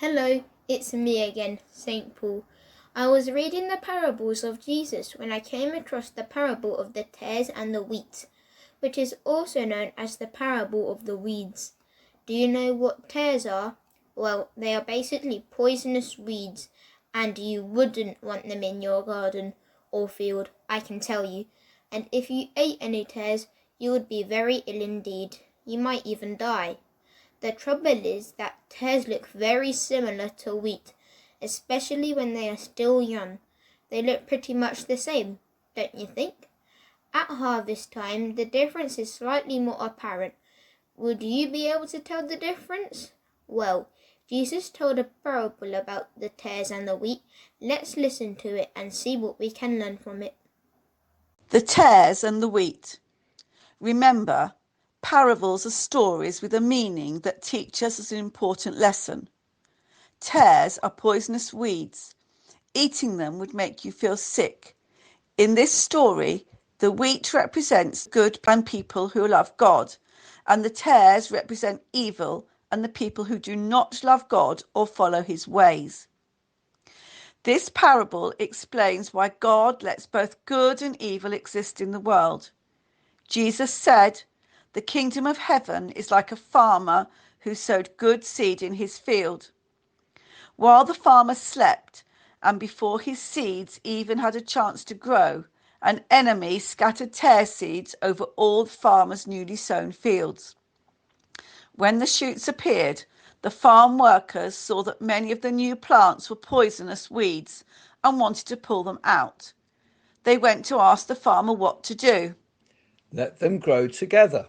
Hello, it's me again, St. Paul. I was reading the parables of Jesus when I came across the parable of the tares and the wheat, which is also known as the parable of the weeds. Do you know what tares are? Well, they are basically poisonous weeds, and you wouldn't want them in your garden or field, I can tell you. And if you ate any tares, you would be very ill indeed. You might even die. The trouble is that tares look very similar to wheat, especially when they are still young. They look pretty much the same, don't you think? At harvest time, the difference is slightly more apparent. Would you be able to tell the difference? Well, Jesus told a parable about the tares and the wheat. Let's listen to it and see what we can learn from it. The tares and the wheat. Remember, parables are stories with a meaning that teach us an important lesson. Tares are poisonous weeds. Eating them would make you feel sick. In this story, the wheat represents good and people who love God, and the tares represent evil and the people who do not love God or follow his ways. This parable explains why God lets both good and evil exist in the world. Jesus said, "The kingdom of heaven is like a farmer who sowed good seed in his field. While the farmer slept, and before his seeds even had a chance to grow, an enemy scattered tare seeds over all the farmer's newly sown fields. When the shoots appeared, the farm workers saw that many of the new plants were poisonous weeds and wanted to pull them out. They went to ask the farmer what to do. "Let them grow together,"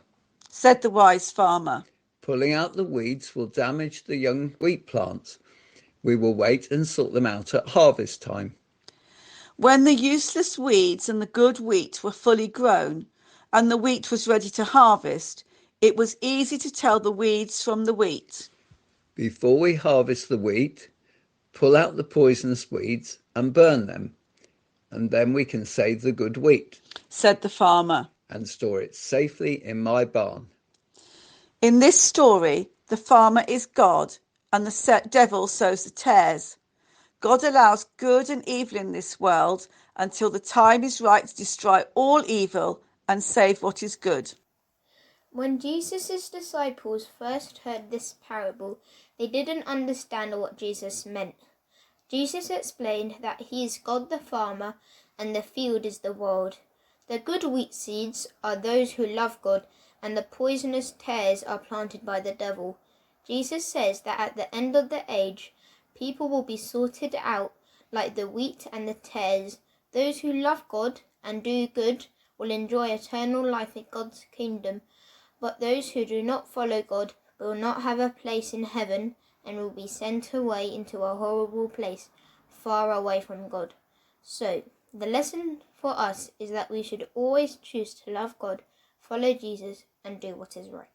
said the wise farmer. "Pulling out the weeds will damage the young wheat plants. We will wait and sort them out at harvest time." When the useless weeds and the good wheat were fully grown, and the wheat was ready to harvest, it was easy to tell the weeds from the wheat. "Before we harvest the wheat, pull out the poisonous weeds and burn them, and then we can save the good wheat," said the farmer, "and store it safely in my barn." In this story, the farmer is God and the devil sows the tares. God allows good and evil in this world until the time is right to destroy all evil and save what is good. When Jesus' disciples first heard this parable, they didn't understand what Jesus meant. Jesus explained that he is God the farmer and the field is the world. The good wheat seeds are those who love God, and the poisonous tares are planted by the devil. Jesus says that at the end of the age, people will be sorted out like the wheat and the tares. Those who love God and do good will enjoy eternal life in God's kingdom, but those who do not follow God will not have a place in heaven and will be sent away into a horrible place, far away from God. So, the lesson for us is that we should always choose to love God, follow Jesus, and do what is right.